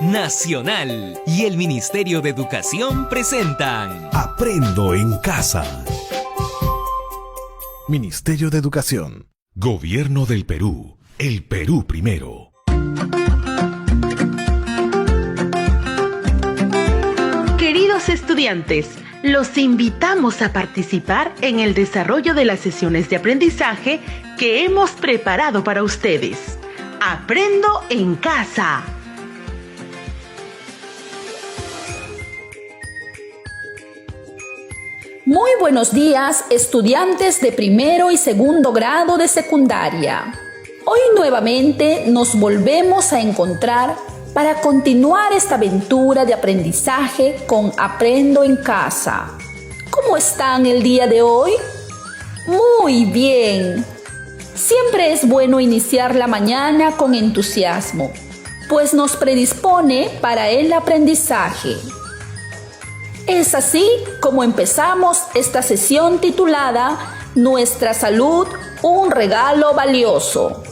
Nacional y el Ministerio de Educación presentan Aprendo en Casa. Ministerio de Educación. Gobierno del Perú. El Perú primero. Queridos estudiantes, los invitamos a participar en el desarrollo de las sesiones de aprendizaje que hemos preparado para ustedes. Aprendo en Casa. Muy buenos días, estudiantes de primero y segundo grado de secundaria. Hoy nuevamente nos volvemos a encontrar para continuar esta aventura de aprendizaje con Aprendo en Casa. ¿Cómo están el día de hoy? Muy bien. Siempre es bueno iniciar la mañana con entusiasmo, pues nos predispone para el aprendizaje. Es así como empezamos esta sesión titulada Nuestra salud, un regalo valioso,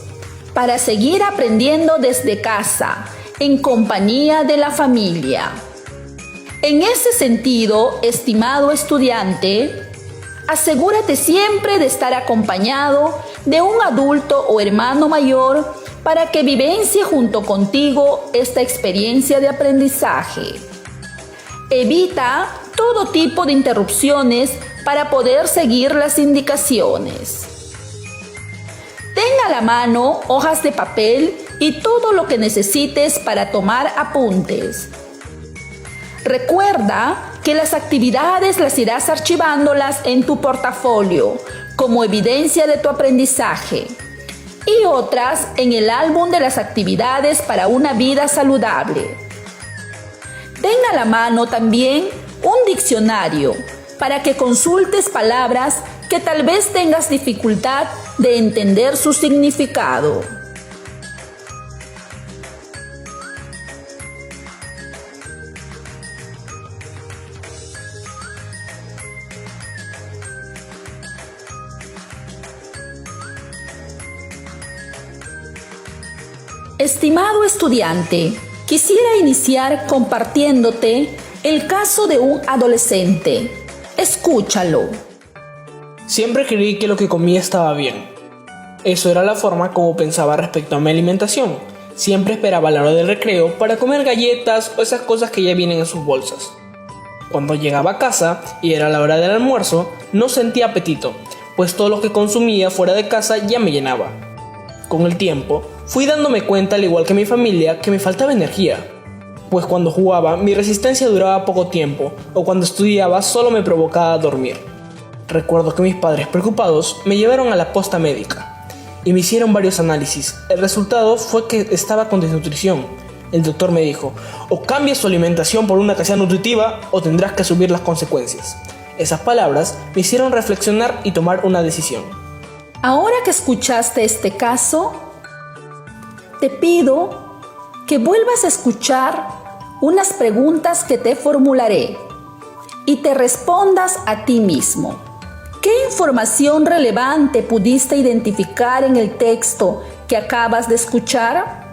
para seguir aprendiendo desde casa, en compañía de la familia. En ese sentido, estimado estudiante, asegúrate siempre de estar acompañado de un adulto o hermano mayor para que vivencie junto contigo esta experiencia de aprendizaje. Evita todo tipo de interrupciones para poder seguir las indicaciones. Ten a la mano hojas de papel y todo lo que necesites para tomar apuntes. Recuerda que las actividades las irás archivándolas en tu portafolio como evidencia de tu aprendizaje y otras en el álbum de las actividades para una vida saludable. Ten a la mano también un diccionario para que consultes palabras que tal vez tengas dificultad de entender su significado. Estimado estudiante, quisiera iniciar compartiéndote el caso de un adolescente. Escúchalo. Siempre creí que lo que comía estaba bien. Eso era la forma como pensaba respecto a mi alimentación. Siempre esperaba la hora del recreo para comer galletas o esas cosas que ya vienen en sus bolsas. Cuando llegaba a casa y era la hora del almuerzo, no sentía apetito, pues todo lo que consumía fuera de casa ya me llenaba. Con el tiempo, fui dándome cuenta, al igual que mi familia, que me faltaba energía, pues cuando jugaba mi resistencia duraba poco tiempo o cuando estudiaba solo me provocaba dormir. Recuerdo que mis padres, preocupados, me llevaron a la posta médica y me hicieron varios análisis. El resultado fue que estaba con desnutrición. El doctor me dijo: o cambias tu alimentación por una que sea nutritiva o tendrás que asumir las consecuencias. Esas palabras me hicieron reflexionar y tomar una decisión. Ahora que escuchaste este caso, te pido que vuelvas a escuchar unas preguntas que te formularé y te respondas a ti mismo. ¿Qué información relevante pudiste identificar en el texto que acabas de escuchar?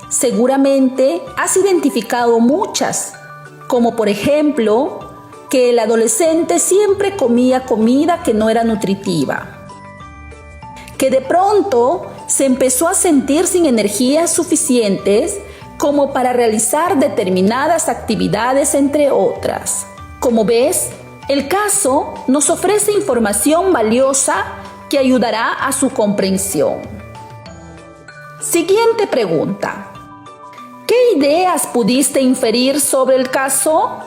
Seguramente has identificado muchas, como por ejemplo, que el adolescente siempre comía comida que no era nutritiva, que de pronto se empezó a sentir sin energías suficientes como para realizar determinadas actividades, entre otras. Como ves, el caso nos ofrece información valiosa que ayudará a su comprensión. Siguiente pregunta. ¿Qué ideas pudiste inferir sobre el caso?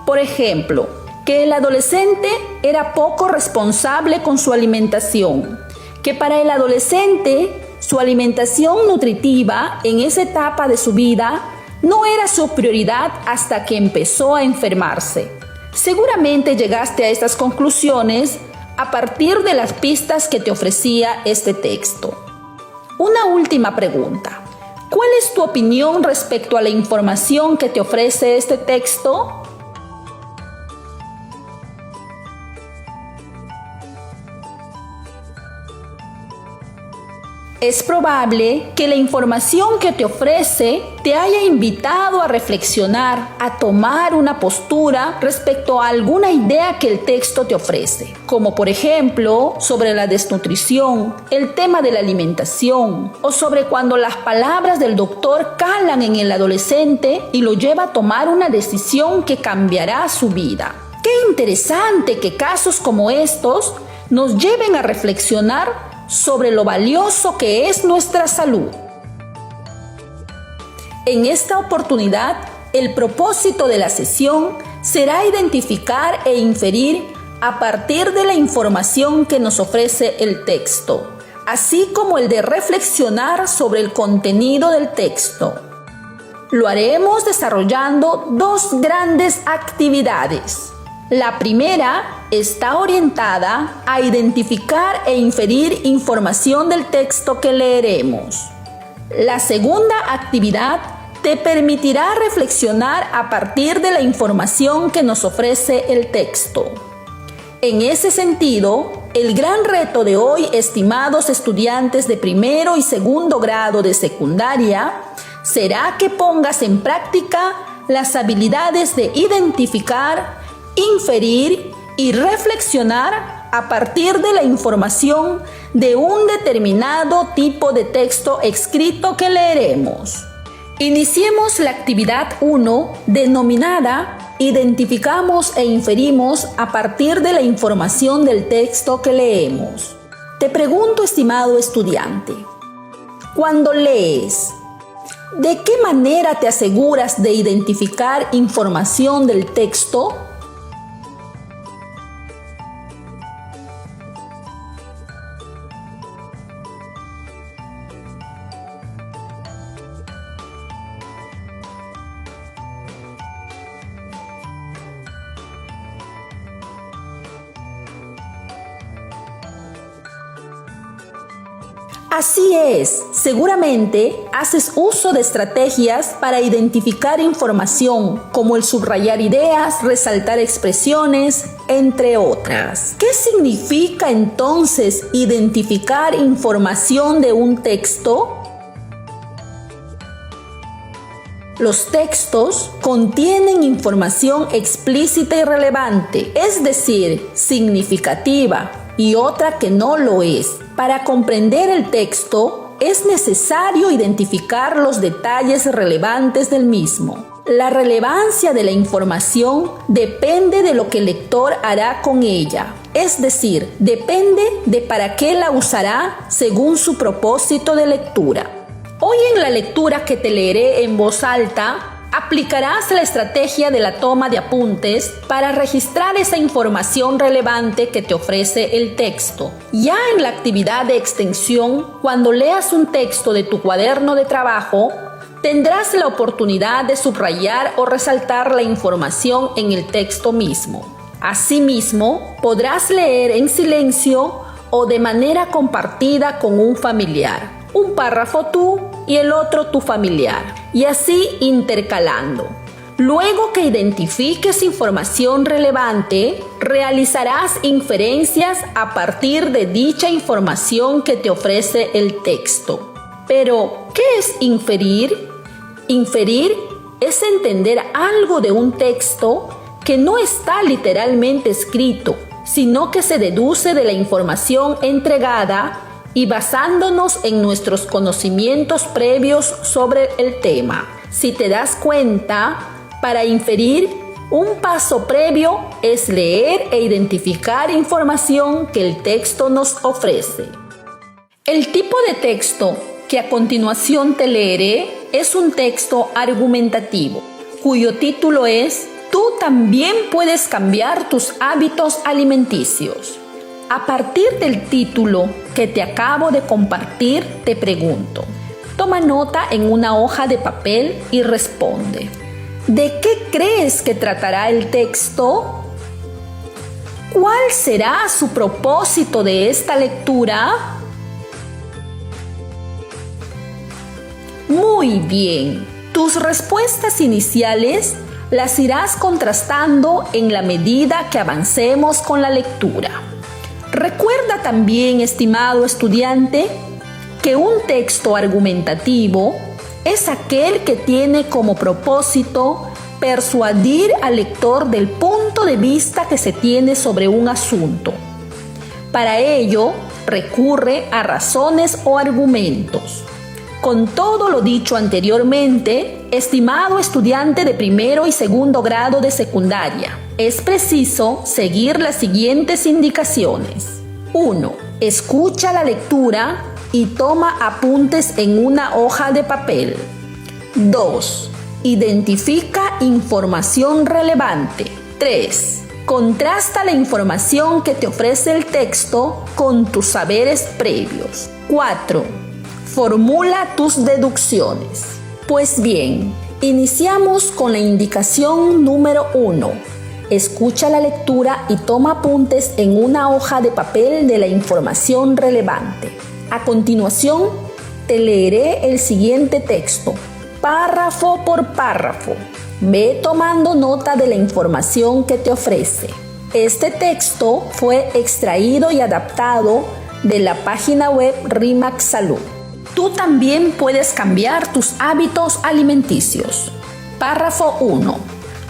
Por ejemplo, que el adolescente era poco responsable con su alimentación, que para el adolescente su alimentación nutritiva en esa etapa de su vida no era su prioridad hasta que empezó a enfermarse. Seguramente llegaste a estas conclusiones a partir de las pistas que te ofrecía este texto. Una última pregunta. ¿Cuál es tu opinión respecto a la información que te ofrece este texto? Es probable que la información que te ofrece te haya invitado a reflexionar, a tomar una postura respecto a alguna idea que el texto te ofrece, como por ejemplo sobre la desnutrición, el tema de la alimentación, o sobre cuando las palabras del doctor calan en el adolescente y lo lleva a tomar una decisión que cambiará su vida. Qué interesante que casos como estos nos lleven a reflexionar sobre lo valioso que es nuestra salud. En esta oportunidad, el propósito de la sesión será identificar e inferir a partir de la información que nos ofrece el texto, así como el de reflexionar sobre el contenido del texto. Lo haremos desarrollando dos grandes actividades. La primera está orientada a identificar e inferir información del texto que leeremos. La segunda actividad te permitirá reflexionar a partir de la información que nos ofrece el texto. En ese sentido, el gran reto de hoy, estimados estudiantes de primero y segundo grado de secundaria, será que pongas en práctica las habilidades de identificar, inferir y reflexionar a partir de la información de un determinado tipo de texto escrito que leeremos. Iniciemos la actividad 1 denominada Identificamos e inferimos a partir de la información del texto que leemos. Te pregunto, estimado estudiante, cuando lees, ¿de qué manera te aseguras de identificar información del texto? Así es, seguramente haces uso de estrategias para identificar información, como el subrayar ideas, resaltar expresiones, entre otras. ¿Qué significa entonces identificar información de un texto? Los textos contienen información explícita y relevante, es decir, significativa, y otra que no lo es. Para comprender el texto, es necesario identificar los detalles relevantes del mismo. La relevancia de la información depende de lo que el lector hará con ella, es decir, depende de para qué la usará según su propósito de lectura. Hoy en la lectura que te leeré en voz alta, aplicarás la estrategia de la toma de apuntes para registrar esa información relevante que te ofrece el texto. Ya en la actividad de extensión, cuando leas un texto de tu cuaderno de trabajo, tendrás la oportunidad de subrayar o resaltar la información en el texto mismo. Asimismo, podrás leer en silencio o de manera compartida con un familiar. Un párrafo tú y el otro tu familiar, y así intercalando. Luego que identifiques información relevante, realizarás inferencias a partir de dicha información que te ofrece el texto. Pero, ¿qué es inferir? Inferir es entender algo de un texto que no está literalmente escrito, sino que se deduce de la información entregada y basándonos en nuestros conocimientos previos sobre el tema. Si te das cuenta, para inferir, un paso previo es leer e identificar información que el texto nos ofrece. El tipo de texto que a continuación te leeré es un texto argumentativo, cuyo título es «Tú también puedes cambiar tus hábitos alimenticios». A partir del título que te acabo de compartir, te pregunto. Toma nota en una hoja de papel y responde. ¿De qué crees que tratará el texto? ¿Cuál será su propósito de esta lectura? Muy Muy bien. Tus respuestas iniciales las irás contrastando en la medida que avancemos con la lectura. Recuerda también, estimado estudiante, que un texto argumentativo es aquel que tiene como propósito persuadir al lector del punto de vista que se tiene sobre un asunto. Para ello, recurre a razones o argumentos. Con todo lo dicho anteriormente, estimado estudiante de primero y segundo grado de secundaria, es preciso seguir las siguientes indicaciones. 1. Escucha la lectura y toma apuntes en una hoja de papel. 2. Identifica información relevante. 3. Contrasta la información que te ofrece el texto con tus saberes previos. 4. Formula tus deducciones. Pues bien, iniciamos con la indicación número 1. Escucha la lectura y toma apuntes en una hoja de papel de la información relevante. A continuación, te leeré el siguiente texto, párrafo por párrafo. Ve tomando nota de la información que te ofrece. Este texto fue extraído y adaptado de la página web RIMAC Salud. Tú también puedes cambiar tus hábitos alimenticios. Párrafo 1.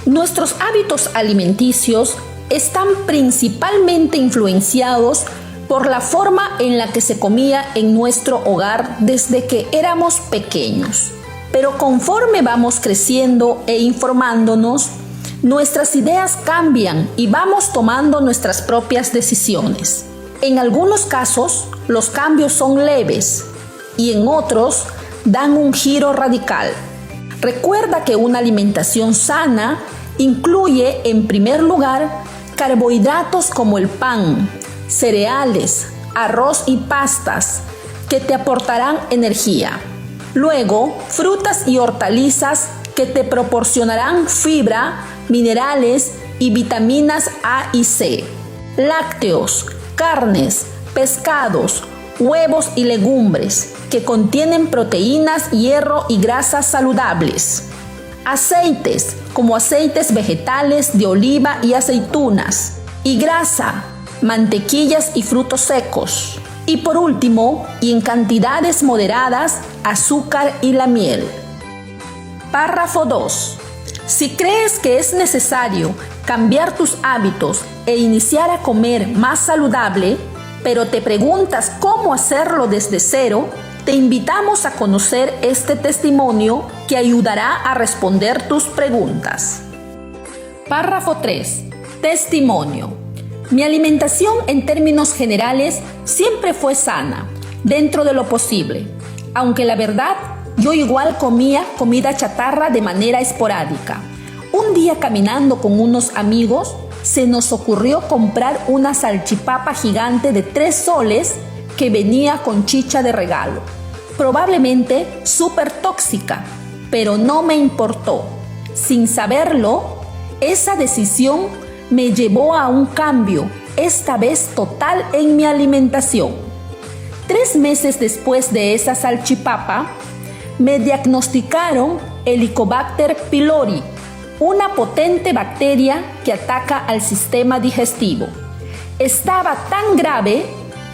Nuestros hábitos alimenticios están principalmente influenciados por la forma en la que se comía en nuestro hogar desde que éramos pequeños. Pero conforme vamos creciendo e informándonos, nuestras ideas cambian y vamos tomando nuestras propias decisiones. En algunos casos, los cambios son leves y en otros dan un giro radical. Recuerda que una alimentación sana incluye, en primer lugar, carbohidratos como el pan, cereales, arroz y pastas que te aportarán energía. Luego, frutas y hortalizas que te proporcionarán fibra, minerales y vitaminas A y C. Lácteos, carnes, pescados, huevos y legumbres que contienen proteínas, hierro y grasas saludables. Aceites, como aceites vegetales de oliva y aceitunas. Y grasa, mantequillas y frutos secos. Y por último, y en cantidades moderadas, azúcar y la miel. Párrafo 2. Si crees que es necesario cambiar tus hábitos e iniciar a comer más saludable, pero te preguntas cómo hacerlo desde cero, te invitamos a conocer este testimonio que ayudará a responder tus preguntas. Párrafo 3. Testimonio. Mi alimentación en términos generales siempre fue sana, dentro de lo posible. Aunque la verdad, yo igual comía comida chatarra de manera esporádica. Un día caminando con unos amigos, se nos ocurrió comprar una salchipapa gigante de 3 soles que venía con chicha de regalo. Probablemente súper tóxica, pero no me importó. Sin saberlo, esa decisión me llevó a un cambio, esta vez total en mi alimentación. 3 meses después de esa salchipapa, me diagnosticaron Helicobacter pylori, una potente bacteria que ataca al sistema digestivo. Estaba tan grave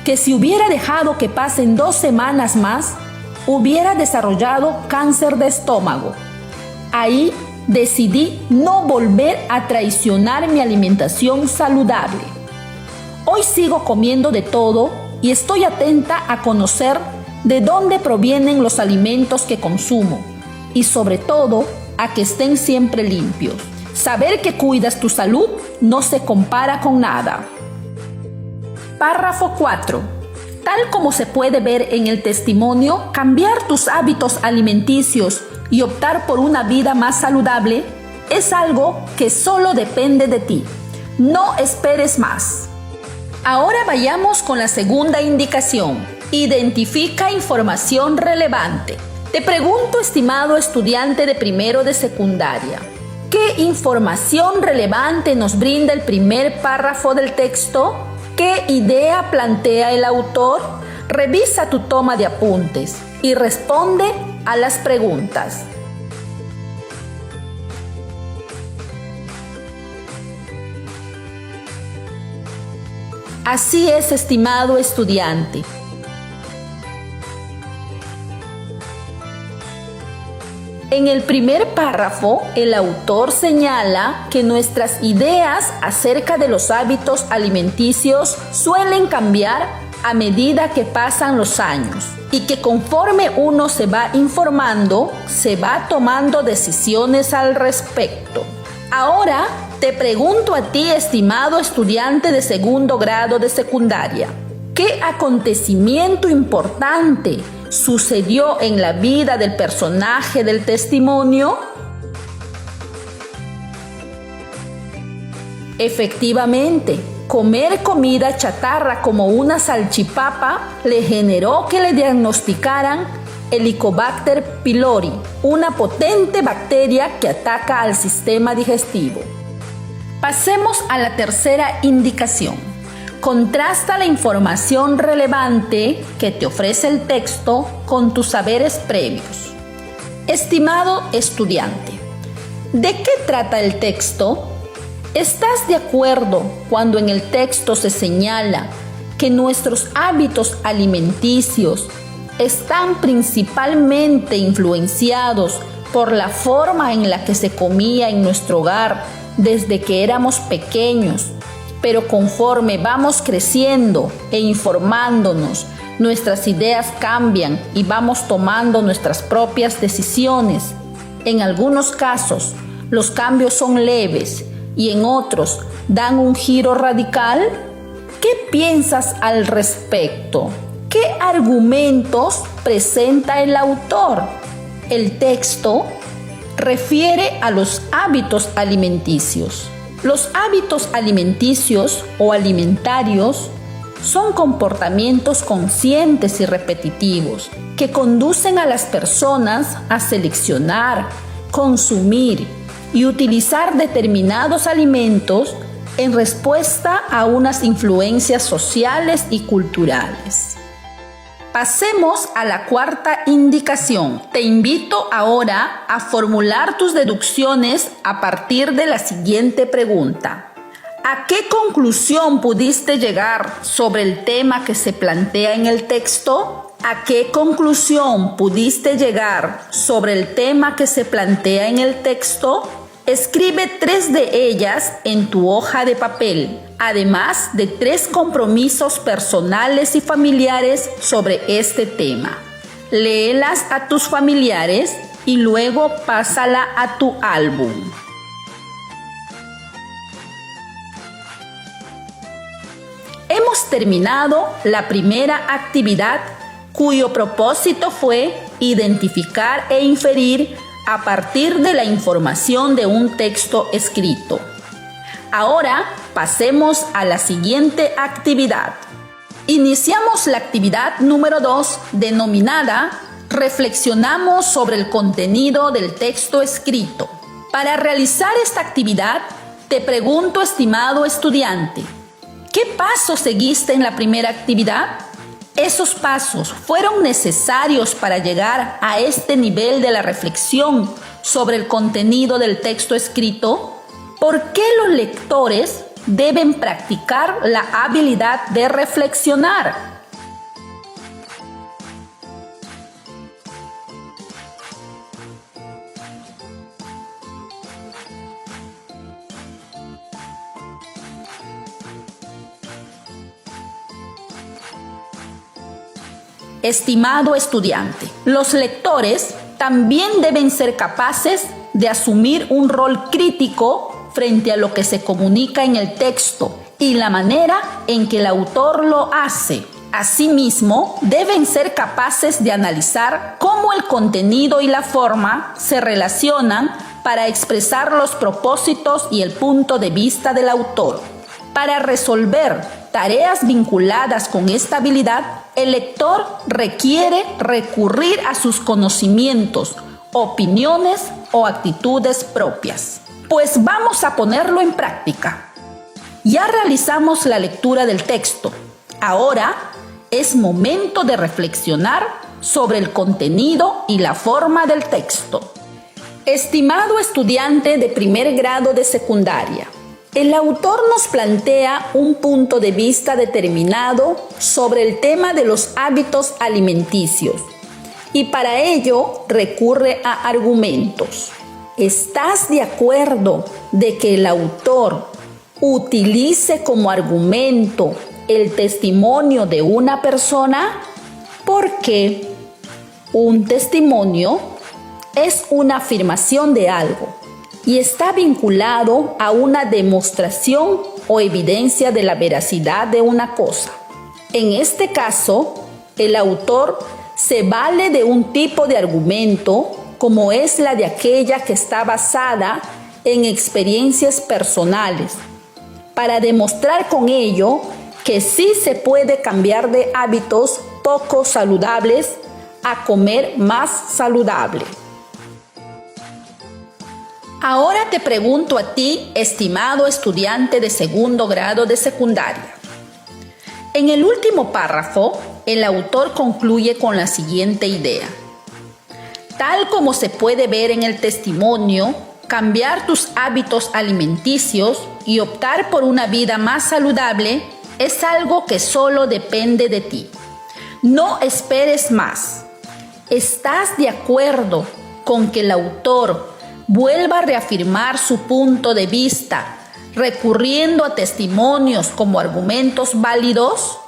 que si hubiera dejado que pasen 2 semanas más, hubiera desarrollado cáncer de estómago. Ahí decidí no volver a traicionar mi alimentación saludable. Hoy sigo comiendo de todo y estoy atenta a conocer de dónde provienen los alimentos que consumo y sobre todo a que estén siempre limpios. Saber que cuidas tu salud no se compara con nada. Párrafo 4. Tal como se puede ver en el testimonio, cambiar tus hábitos alimenticios y optar por una vida más saludable es algo que solo depende de ti. No esperes más. Ahora vayamos con la segunda indicación. Identifica información relevante. Te pregunto, estimado estudiante de primero de secundaria, ¿qué información relevante nos brinda el primer párrafo del texto? ¿Qué idea plantea el autor? Revisa tu toma de apuntes y responde a las preguntas. Así es, estimado estudiante. En el primer párrafo, el autor señala que nuestras ideas acerca de los hábitos alimenticios suelen cambiar a medida que pasan los años y que conforme uno se va informando, se va tomando decisiones al respecto. Ahora te pregunto a ti, estimado estudiante de segundo grado de secundaria, ¿qué acontecimiento importante sucedió en la vida del personaje del testimonio? Efectivamente, comer comida chatarra como una salchipapa le generó que le diagnosticaran Helicobacter pylori, una potente bacteria que ataca al sistema digestivo. Pasemos a la tercera indicación. Contrasta la información relevante que te ofrece el texto con tus saberes previos. Estimado estudiante, ¿de qué trata el texto? ¿Estás de acuerdo cuando en el texto se señala que nuestros hábitos alimenticios están principalmente influenciados por la forma en la que se comía en nuestro hogar desde que éramos pequeños, pero conforme vamos creciendo e informándonos, nuestras ideas cambian y vamos tomando nuestras propias decisiones? En algunos casos, los cambios son leves y en otros dan un giro radical. ¿Qué piensas al respecto? ¿Qué argumentos presenta el autor? El texto refiere a los hábitos alimenticios. Los hábitos alimenticios o alimentarios son comportamientos conscientes y repetitivos que conducen a las personas a seleccionar, consumir y utilizar determinados alimentos en respuesta a unas influencias sociales y culturales. Pasemos a la cuarta indicación. Te invito ahora a formular tus deducciones a partir de la siguiente pregunta. ¿A qué conclusión pudiste llegar sobre el tema que se plantea en el texto? ¿A qué conclusión pudiste llegar sobre el tema que se plantea en el texto? Escribe 3 de ellas en tu hoja de papel, además de 3 compromisos personales y familiares sobre este tema. Léelas a tus familiares y luego pásala a tu álbum. Hemos terminado la primera actividad, cuyo propósito fue identificar e inferir a partir de la información de un texto escrito. Ahora pasemos a la siguiente actividad. Iniciamos la actividad número 2, denominada Reflexionamos sobre el contenido del texto escrito. Para realizar esta actividad, te pregunto, estimado estudiante, ¿qué pasos seguiste en la primera actividad? ¿Esos pasos fueron necesarios para llegar a este nivel de la reflexión sobre el contenido del texto escrito? ¿Por qué los lectores deben practicar la habilidad de reflexionar? Estimado estudiante, los lectores también deben ser capaces de asumir un rol crítico frente a lo que se comunica en el texto y la manera en que el autor lo hace. Asimismo, deben ser capaces de analizar cómo el contenido y la forma se relacionan para expresar los propósitos y el punto de vista del autor. Para resolver tareas vinculadas con esta habilidad, el lector requiere recurrir a sus conocimientos, opiniones o actitudes propias. Pues vamos a ponerlo en práctica. Ya realizamos la lectura del texto. Ahora es momento de reflexionar sobre el contenido y la forma del texto. Estimado estudiante de primer grado de secundaria, el autor nos plantea un punto de vista determinado sobre el tema de los hábitos alimenticios y para ello recurre a argumentos. ¿Estás de acuerdo de que el autor utilice como argumento el testimonio de una persona? Porque un testimonio es una afirmación de algo y está vinculado a una demostración o evidencia de la veracidad de una cosa. En este caso, el autor se vale de un tipo de argumento como es la de aquella que está basada en experiencias personales, para demostrar con ello que sí se puede cambiar de hábitos poco saludables a comer más saludable. Ahora te pregunto a ti, estimado estudiante de segundo grado de secundaria. En el último párrafo, el autor concluye con la siguiente idea. Tal como se puede ver en el testimonio, cambiar tus hábitos alimenticios y optar por una vida más saludable es algo que solo depende de ti. No esperes más. ¿Estás de acuerdo con que el autor vuelva a reafirmar su punto de vista, recurriendo a testimonios como argumentos válidos?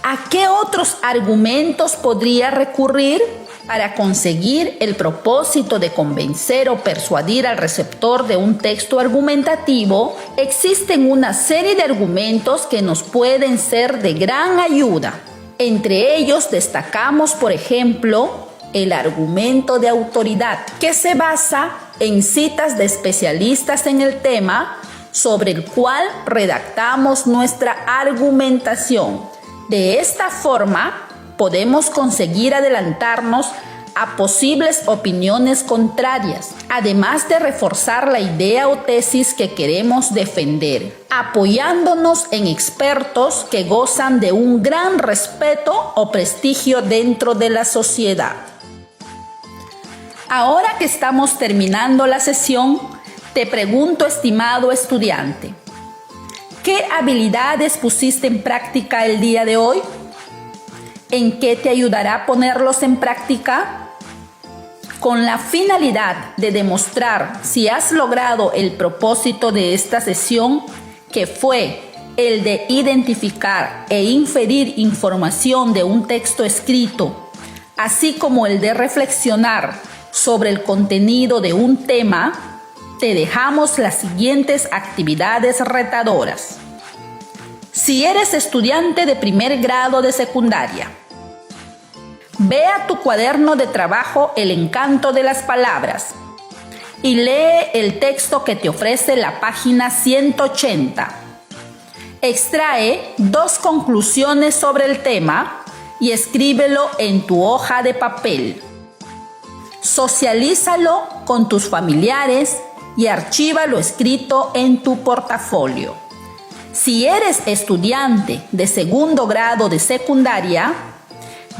¿A qué otros argumentos podría recurrir para conseguir el propósito de convencer o persuadir al receptor de un texto argumentativo? Existen una serie de argumentos que nos pueden ser de gran ayuda. Entre ellos destacamos, por ejemplo, el argumento de autoridad, que se basa en citas de especialistas en el tema sobre el cual redactamos nuestra argumentación. De esta forma, podemos conseguir adelantarnos a posibles opiniones contrarias, además de reforzar la idea o tesis que queremos defender, apoyándonos en expertos que gozan de un gran respeto o prestigio dentro de la sociedad. Ahora que estamos terminando la sesión, te pregunto, estimado estudiante, ¿qué habilidades pusiste en práctica el día de hoy? ¿En qué te ayudará a ponerlos en práctica? Con la finalidad de demostrar si has logrado el propósito de esta sesión, que fue el de identificar e inferir información de un texto escrito, así como el de reflexionar sobre el contenido de un tema, te dejamos las siguientes actividades retadoras. Si eres estudiante de primer grado de secundaria, ve a tu cuaderno de trabajo El encanto de las palabras y lee el texto que te ofrece la página 180. Extrae 2 conclusiones sobre el tema y escríbelo en tu hoja de papel. Socialízalo con tus familiares y archiva lo escrito en tu portafolio. Si eres estudiante de segundo grado de secundaria,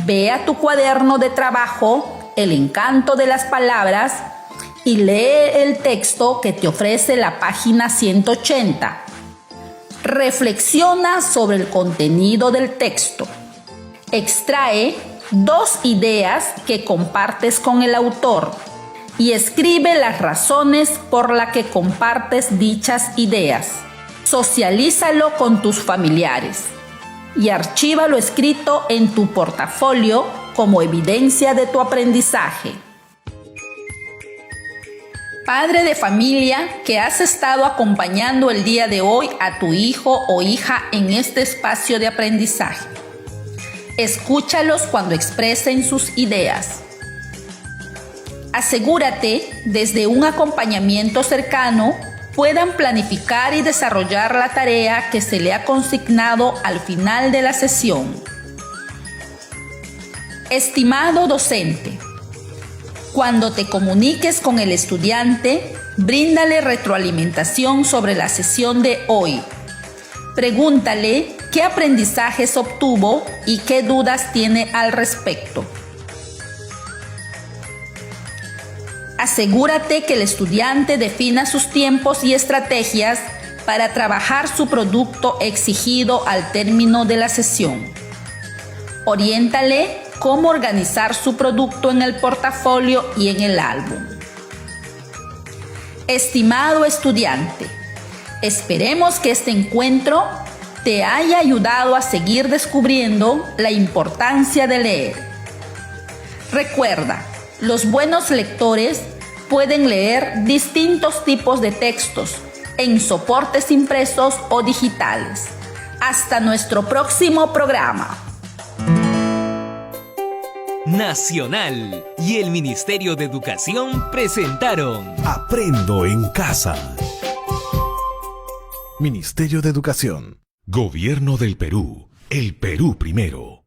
ve a tu cuaderno de trabajo El encanto de las palabras y lee el texto que te ofrece la página 180. Reflexiona sobre el contenido del texto. Extrae 2 ideas que compartes con el autor y escribe las razones por las que compartes dichas ideas. Socialízalo con tus familiares y archiva lo escrito en tu portafolio como evidencia de tu aprendizaje. Padre de familia que has estado acompañando el día de hoy a tu hijo o hija en este espacio de aprendizaje. Escúchalos cuando expresen sus ideas. Asegúrate, desde un acompañamiento cercano, puedan planificar y desarrollar la tarea que se le ha consignado al final de la sesión. Estimado docente, cuando te comuniques con el estudiante, bríndale retroalimentación sobre la sesión de hoy. Pregúntale qué aprendizajes obtuvo y qué dudas tiene al respecto. Asegúrate que el estudiante defina sus tiempos y estrategias para trabajar su producto exigido al término de la sesión. Oriéntale cómo organizar su producto en el portafolio y en el álbum. Estimado estudiante, esperemos que este encuentro te haya ayudado a seguir descubriendo la importancia de leer. Recuerda, los buenos lectores pueden leer distintos tipos de textos en soportes impresos o digitales. Hasta nuestro próximo programa. Nacional y el Ministerio de Educación presentaron Aprendo en casa. Ministerio de Educación. Gobierno del Perú. El Perú primero.